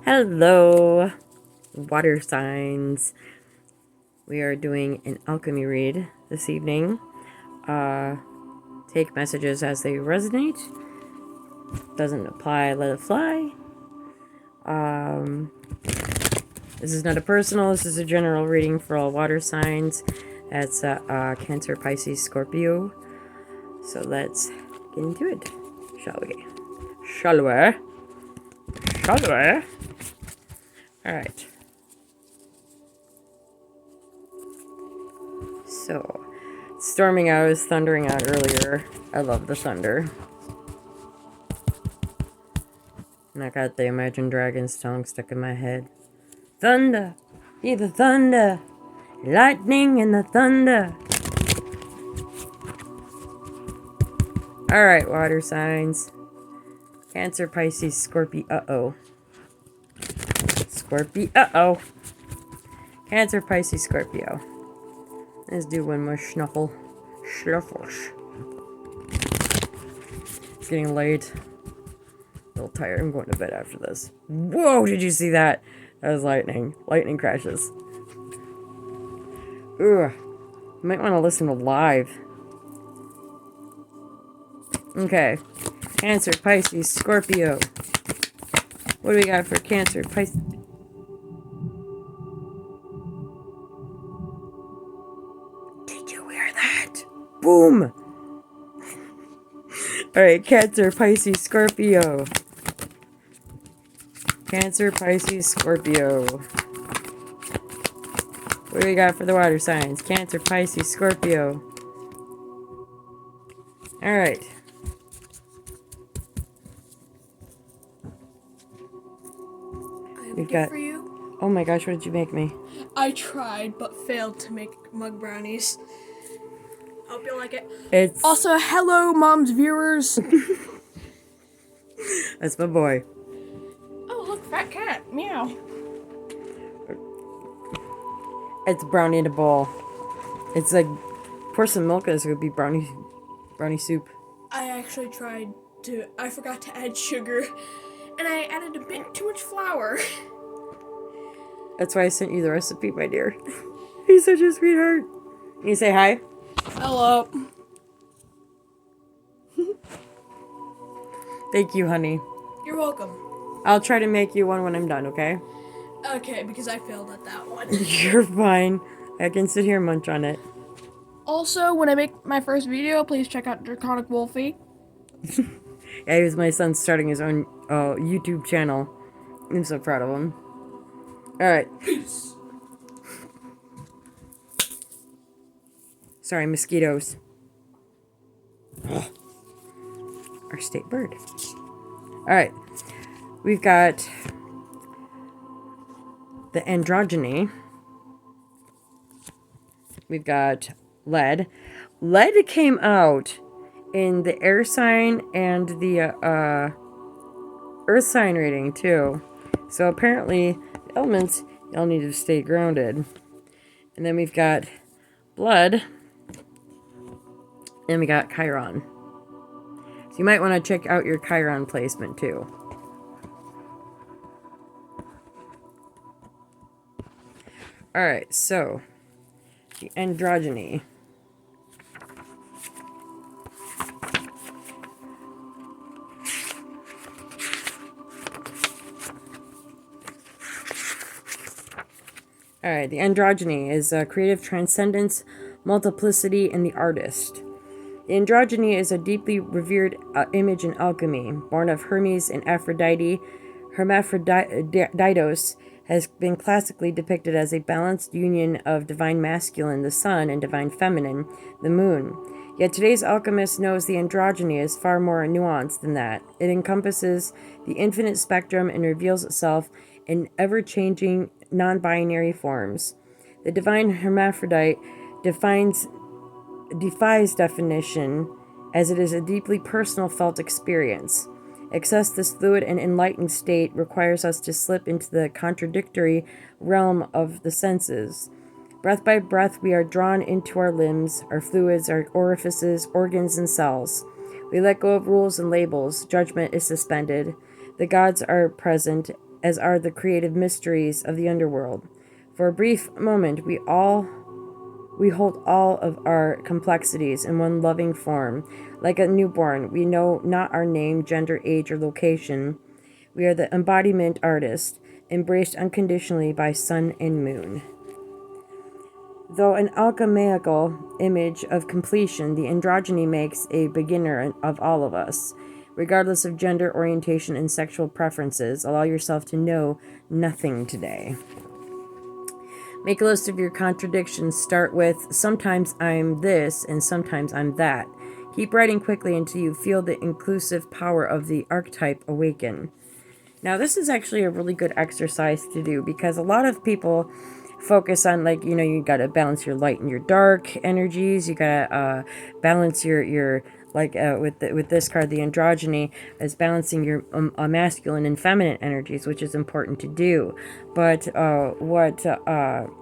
Hello, water signs. We are doing an alchemy read this evening. Take messages as they resonate. Doesn't apply, let it fly. This is not a personal, this is a general reading for all water signs. That's Cancer, Pisces, Scorpio. So let's get into it, shall we? Shall we? Alright. So, it's storming out, it was thundering out earlier. I love the thunder. And I got the Imagine Dragons song stuck in my head. Thunder, hear the thunder, lightning and the thunder. Alright, water signs. Cancer, Pisces, Scorpio, uh-oh. Scorpio, uh-oh. Cancer, Pisces, Scorpio. Let's do one more snuffle. Schnuffles. It's getting late. A little tired. I'm going to bed after this. Whoa, did you see that? That was lightning. Lightning crashes. Ugh. You might want to listen to live. Okay. Cancer, Pisces, Scorpio. What do we got for Cancer, Pisces? Did you hear that? Boom! Alright, Cancer, Pisces, Scorpio. Cancer, Pisces, Scorpio. What do we got for the water signs? Cancer, Pisces, Scorpio. Alright. We've got... for you. Oh my gosh, what did you make me? I tried, but failed to make mug brownies. Hope you like it. It's... Also, hello, Mom's viewers. That's my boy. Oh, look, fat cat. Meow. It's brownie in a bowl. It's like, pour some milk in this, it would be brownie soup. I actually tried to, I forgot to add sugar, and I added a bit too much flour. That's why I sent you the recipe, my dear. He's such a sweetheart. Can you say hi? Hello. Thank you, honey. You're welcome. I'll try to make you one when I'm done, okay? Okay, because I failed at that one. You're fine. I can sit here and munch on it. Also, when I make my first video, please check out Draconic Wolfie. Yeah, he was my son starting his own YouTube channel. I'm so proud of him. Alright. Peace. Sorry, mosquitoes. Our state bird. Alright. We've got the androgyny. We've got lead. Lead came out in the air sign and the earth sign reading too. So apparently the elements, y'all need to stay grounded. And then we've got blood. And we got Chiron. So you might want to check out your Chiron placement too. Alright, so the androgyny. Alright, the androgyny is creative transcendence, multiplicity, and the artist. The androgyny is a deeply revered image in alchemy. Born of Hermes and Aphrodite, Hermaphroditos has been classically depicted as a balanced union of divine masculine, the sun, and divine feminine, the moon. Yet today's alchemist knows the androgyny is far more nuanced than that. It encompasses the infinite spectrum and reveals itself in ever-changing, non-binary forms. The divine hermaphrodite defies definition, as it is a deeply personal felt experience. Access this fluid and enlightened state requires us to slip into the contradictory realm of the senses. Breath by breath, we are drawn into our limbs, our fluids, our orifices, organs, and cells. We let go of rules and labels. Judgment is suspended. The gods are present, as are the creative mysteries of the underworld. For a brief moment, we hold all of our complexities in one loving form. Like a newborn, we know not our name, gender, age, or location. We are the embodiment artist, embraced unconditionally by sun and moon. Though an alchemical image of completion, the androgyny makes a beginner of all of us. Regardless of gender, orientation, and sexual preferences, allow yourself to know nothing today. Make a list of your contradictions. Start with, sometimes I'm this and sometimes I'm that. Keep writing quickly until you feel the inclusive power of the archetype awaken. Now, this is actually a really good exercise to do because a lot of people focus on, like, you got to balance your light and your dark energies. You got to balance your like with this card, the androgyny is balancing your masculine and feminine energies, which is important to do. But what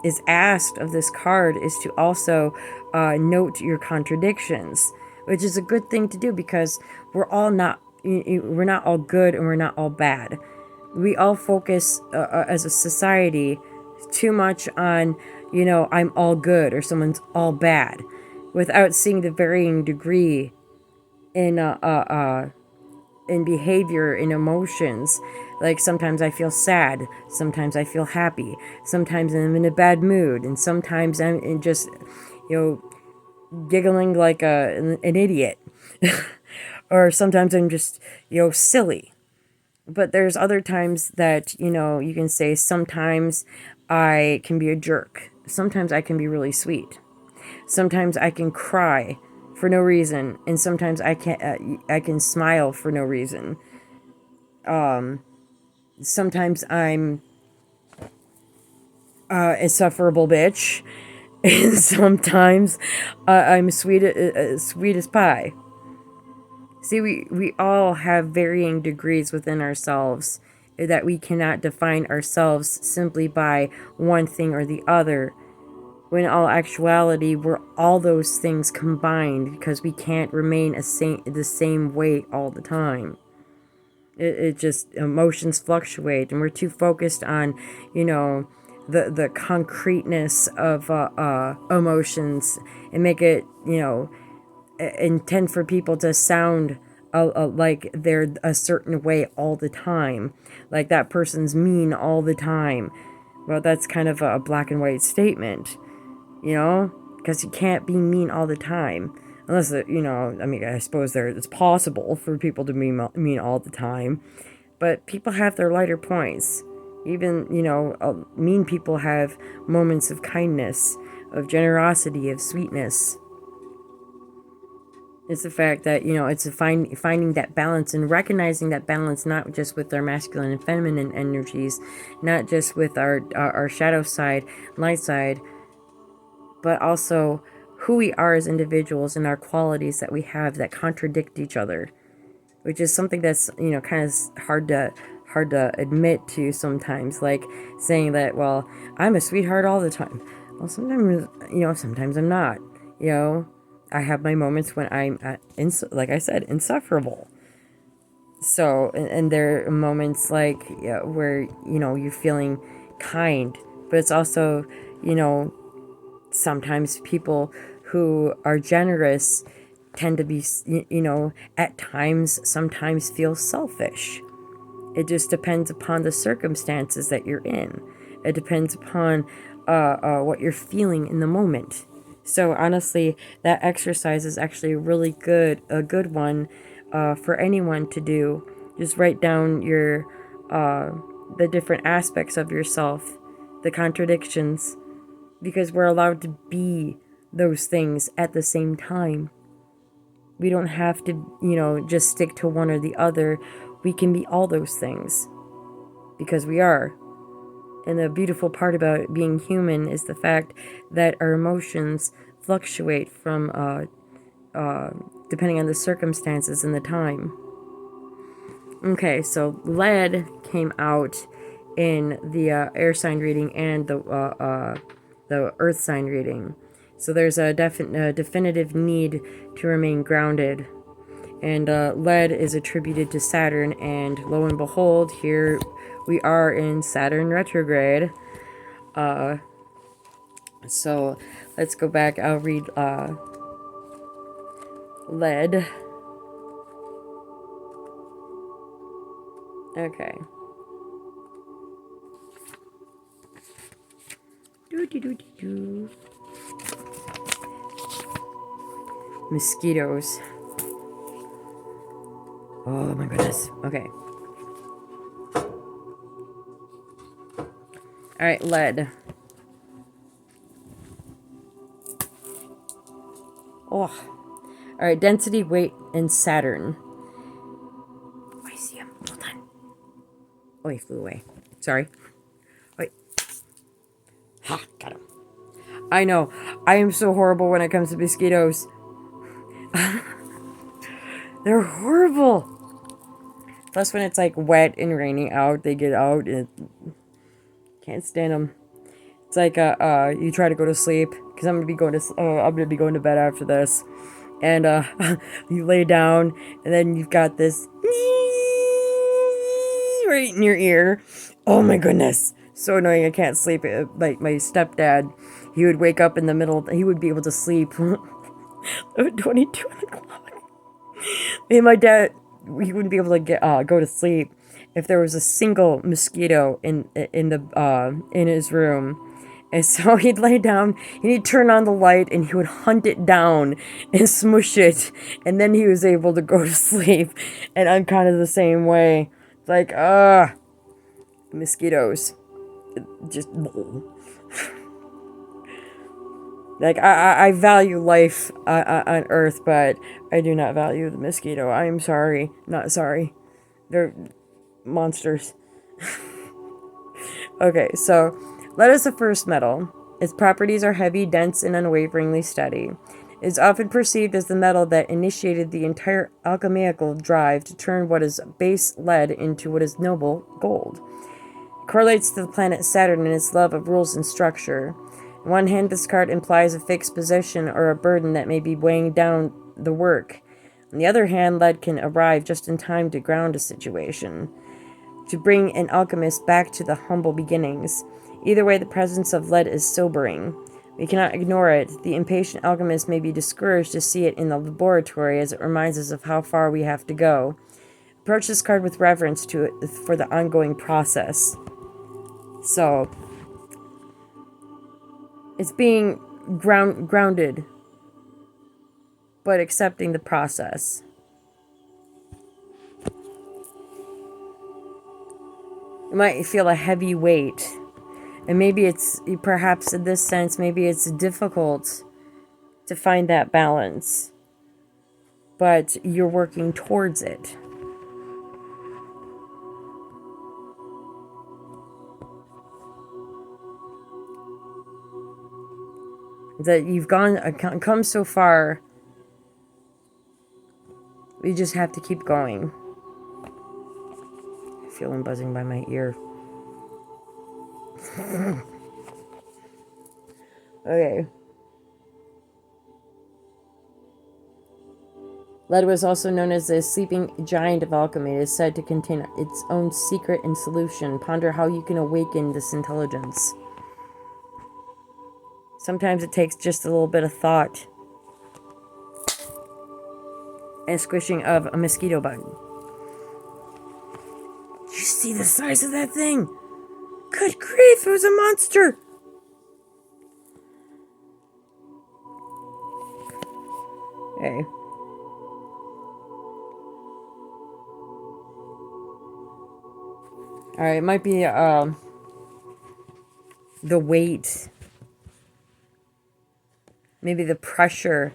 is asked of this card is to also note your contradictions, which is a good thing to do because we're not all good and we're not all bad. We all focus as a society too much on, I'm all good or someone's all bad, without seeing the varying degree in behavior, in emotions. Like, sometimes I feel sad, sometimes I feel happy, sometimes I'm in a bad mood, and sometimes I'm just, giggling like an idiot. Or sometimes I'm just, silly. But there's other times that, you can say, sometimes I can be a jerk. Sometimes I can be really sweet. Sometimes I can cry for no reason, and sometimes I can smile for no reason. Sometimes I'm a insufferable bitch, and sometimes I'm sweet as pie. See, we all have varying degrees within ourselves, that we cannot define ourselves simply by one thing or the other, when in all actuality we're all those things combined, because we can't remain the same way all the time. It just, emotions fluctuate, and we're too focused on, the concreteness of emotions, and make it, intend for people to sound like they're a certain way all the time, like that person's mean all the time. Well, that's kind of a black and white statement, because you can't be mean all the time, unless I suppose it's possible for people to be mean all the time, but people have their lighter points. Even mean people have moments of kindness, of generosity, of sweetness. It's the fact that, it's finding that balance and recognizing that balance, not just with our masculine and feminine energies, not just with our shadow side, light side, but also who we are as individuals and our qualities that we have that contradict each other, which is something that's, kind of hard to admit to sometimes. Like saying that, well, I'm a sweetheart all the time. Well, sometimes, sometimes I'm not. I have my moments when I'm, like I said, insufferable. So, and there are moments like, where, you're feeling kind, but it's also, sometimes people who are generous tend to be, at times, sometimes feel selfish. It just depends upon the circumstances that you're in. It depends upon what you're feeling in the moment. So honestly, that exercise is actually a good one for anyone to do. Just write down the different aspects of yourself, the contradictions, because we're allowed to be those things at the same time. We don't have to, just stick to one or the other. We can be all those things because we are. And the beautiful part about being human is the fact that our emotions fluctuate from depending on the circumstances and the time. Okay, so lead came out in the air sign reading and the earth sign reading. So there's a definitive need to remain grounded. And lead is attributed to Saturn, and lo and behold, here we are in Saturn retrograde. So let's go back. I'll read lead. Okay. Mosquitoes. Oh my goodness. Okay. Alright, lead. Oh. Alright, density, weight, and Saturn. Oh, I see him. Hold on. Oh, he flew away. Sorry. Wait. Ha, got him. I know. I am so horrible when it comes to mosquitoes. They're horrible. Plus, when it's like wet and raining out, they get out and can't stand them. It's like you try to go to sleep because I'm gonna be going to bed after this, and you lay down and then you've got this right in your ear. Oh my goodness, so annoying. I can't sleep. Like my stepdad, he would wake up in the middle. He would be able to sleep at 22 o'clock. Me and my dad, he wouldn't be able to go to sleep if there was a single mosquito in his room. And so he'd lay down and he'd turn on the light and he would hunt it down and smush it, and then he was able to go to sleep. And I'm kind of the same way. It's like, mosquitoes. Just like I value life on Earth, but I do not value the mosquito. I am sorry, not sorry. They're monsters. Okay, so lead is the first metal. Its properties are heavy, dense, and unwaveringly steady. It is often perceived as the metal that initiated the entire alchemical drive to turn what is base lead into what is noble gold. It correlates to the planet Saturn in its love of rules and structure. On one hand, this card implies a fixed position or a burden that may be weighing down the work. On the other hand, lead can arrive just in time to ground a situation, to bring an alchemist back to the humble beginnings. Either way, the presence of lead is sobering. We cannot ignore it. The impatient alchemist may be discouraged to see it in the laboratory, as it reminds us of how far we have to go. Approach this card with reverence to it for the ongoing process. So, it's being grounded, but accepting the process. You might feel a heavy weight. And maybe it's, perhaps in this sense, maybe it's difficult to find that balance. But you're working towards it. That you've come so far. You just have to keep going. I feel him buzzing by my ear. Okay. Lead was also known as the sleeping giant of alchemy. It is said to contain its own secret and solution. Ponder how you can awaken this intelligence. Sometimes it takes just a little bit of thought and squishing of a mosquito bug. You see the size of that thing? Good grief, it was a monster! Okay. Alright, it might be the weight. Maybe the pressure.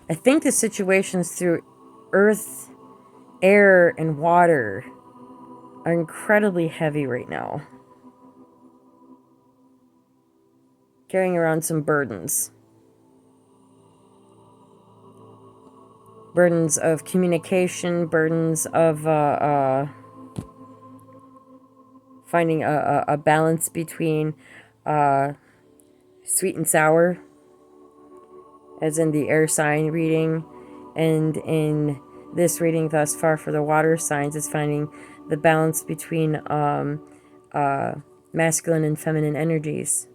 I think the situations through earth, air, and water are incredibly heavy right now. Carrying around some burdens. Burdens of communication, burdens of finding a balance between sweet and sour, as in the air sign reading, And in this reading thus far for the water signs, is finding the balance between masculine and feminine energies,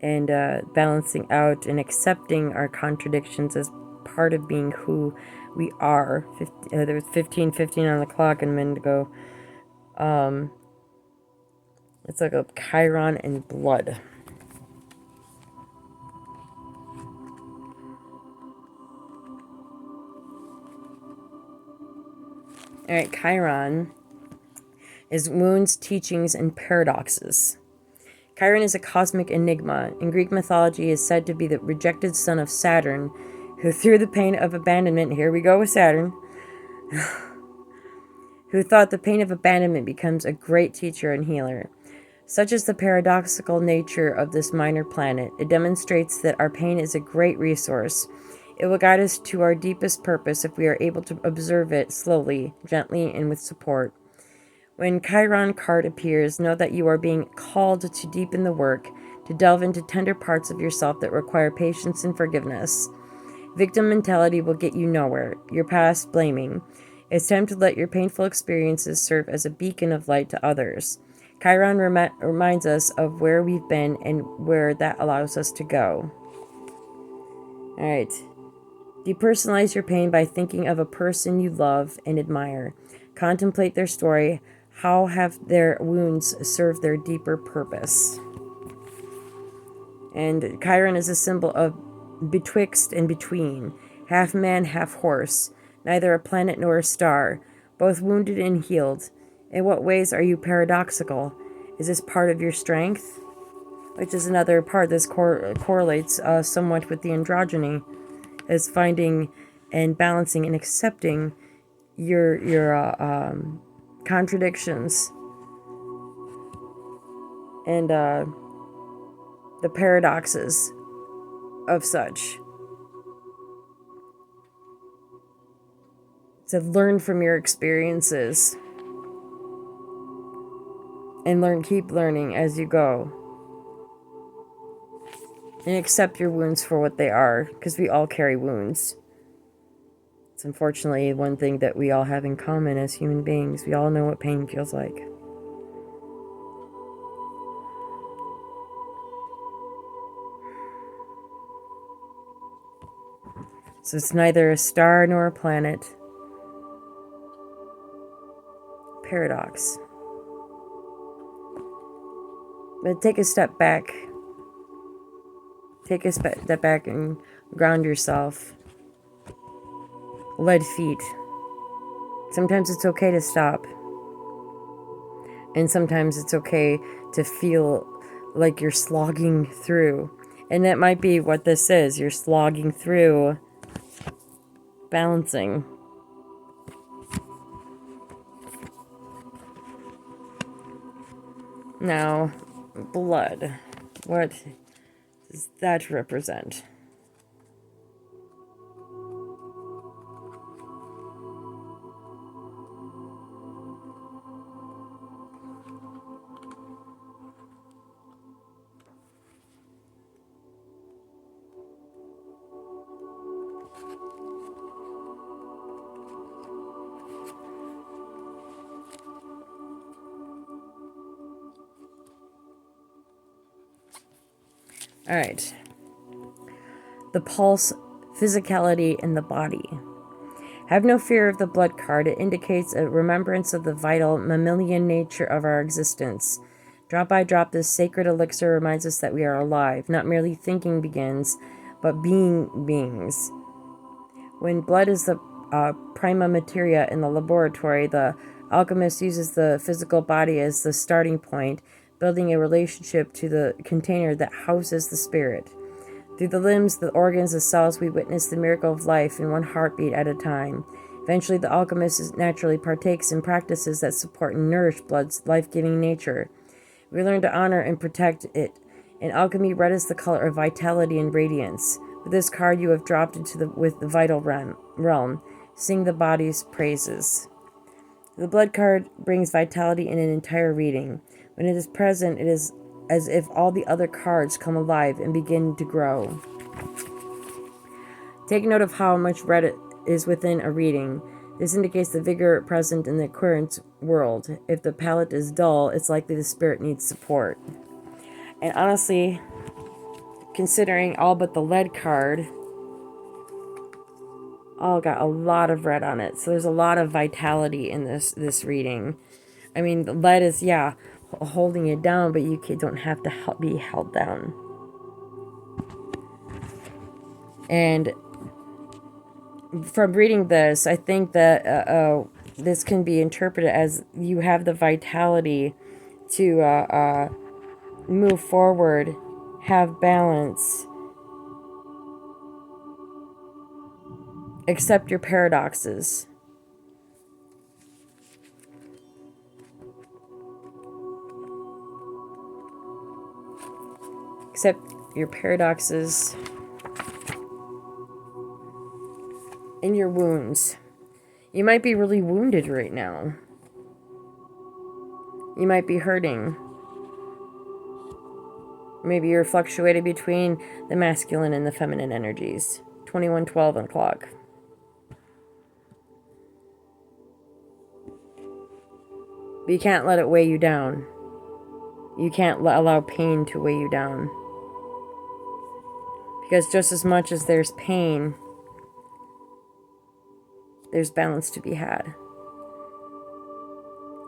and balancing out and accepting our contradictions as part of being who we are. There was 15:15 on the clock and a minute ago. Let's look up Chiron and blood. Alright, Chiron is wounds, teachings, and paradoxes. Chiron is a cosmic enigma. In Greek mythology, is said to be the rejected son of Saturn, who through the pain of abandonment, here we go with Saturn, who thought the pain of abandonment becomes a great teacher and healer. Such is the paradoxical nature of this minor planet. It demonstrates that our pain is a great resource. It will guide us to our deepest purpose if we are able to observe it slowly, gently, and with support. When Chiron card appears, know that you are being called to deepen the work, to delve into tender parts of yourself that require patience and forgiveness. Victim mentality will get you nowhere. Your past blaming. It's time to let your painful experiences serve as a beacon of light to others. Chiron reminds us of where we've been and where that allows us to go. Alright. Depersonalize your pain by thinking of a person you love and admire. Contemplate their story. How have their wounds served their deeper purpose? And Chiron is a symbol of betwixt and between, half man, half horse, neither a planet nor a star, both wounded and healed. In what ways are you paradoxical? Is this part of your strength? Which is another part. This correlates somewhat with the androgyny, as finding and balancing and accepting your contradictions and the paradoxes of such. To learn from your experiences and keep learning as you go, and accept your wounds for what they are, because we all carry wounds. It's unfortunately one thing that we all have in common as human beings. We all know what pain feels like. So it's neither a star nor a planet. Paradox. But take a step back. Take a step back and ground yourself. Lead feet. Sometimes it's okay to stop. And sometimes it's okay to feel like you're slogging through. And that might be what this is. You're slogging through balancing. Now, blood. What does that represent? All right. The pulse, physicality, and the body. Have no fear of the blood card. It indicates a remembrance of the vital mammalian nature of our existence. Drop by drop, this sacred elixir reminds us that we are alive. Not merely thinking begins, but being beings. When blood is the prima materia in the laboratory, the alchemist uses the physical body as the starting point, building a relationship to the container that houses the spirit. Through the limbs, the organs, the cells, we witness the miracle of life in one heartbeat at a time. Eventually, the alchemist naturally partakes in practices that support and nourish blood's life-giving nature. We learn to honor and protect it. In alchemy, red is the color of vitality and radiance. With this card, you have dropped into the vital realm. Sing the body's praises. The blood card brings vitality in an entire reading. When it is present, it is as if all the other cards come alive and begin to grow. Take note of how much red is within a reading. This indicates the vigor present in the current world. If the palette is dull, it's likely the spirit needs support. And honestly, considering all but the lead card, all got a lot of red on it. So there's a lot of vitality in this reading. I mean, the lead is, yeah, holding you down, but you don't have to be held down. And from reading this, I think that this can be interpreted as you have the vitality to move forward, have balance, accept your paradoxes. Accept your paradoxes and your wounds. You might be really wounded right now. You might be hurting. Maybe you're fluctuating between the masculine and the feminine energies. 2112 on the clock. But you can't let it weigh you down. You can't allow pain to weigh you down. Because just as much as there's pain, there's balance to be had.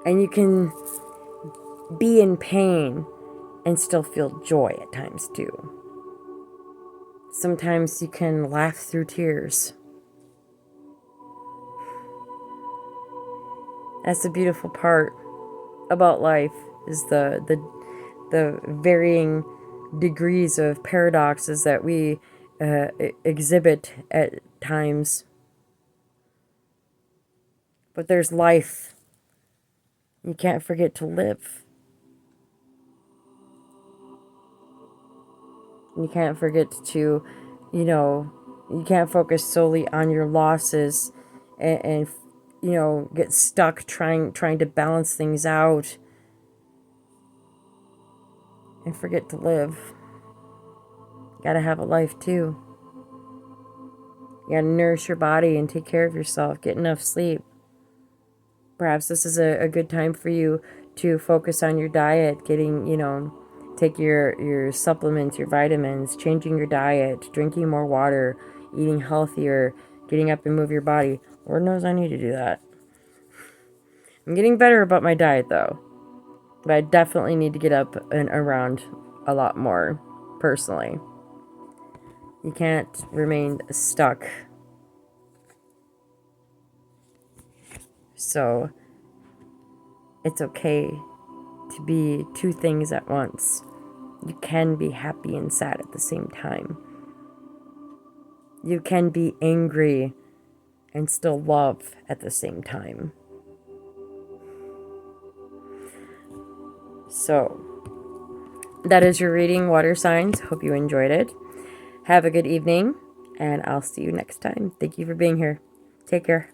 And you can be in pain and still feel joy at times too. Sometimes you can laugh through tears. That's the beautiful part about life, is the varying degrees of paradoxes that we exhibit at times. But there's life. You can't forget to live. You can't forget to, you can't focus solely on your losses and get stuck trying to balance things out and forget to live. You gotta have a life too. You gotta nourish your body and take care of yourself. Get enough sleep. Perhaps this is a good time for you to focus on your diet, getting, take your supplements, your vitamins, changing your diet, drinking more water, eating healthier, getting up and move your body. Lord knows I need to do that. I'm getting better about my diet though. But I definitely need to get up and around a lot more, personally. You can't remain stuck. So, it's okay to be two things at once. You can be happy and sad at the same time. You can be angry and still love at the same time. So, that is your reading, water signs. Hope you enjoyed it. Have a good evening, and I'll see you next time. Thank you for being here. Take care.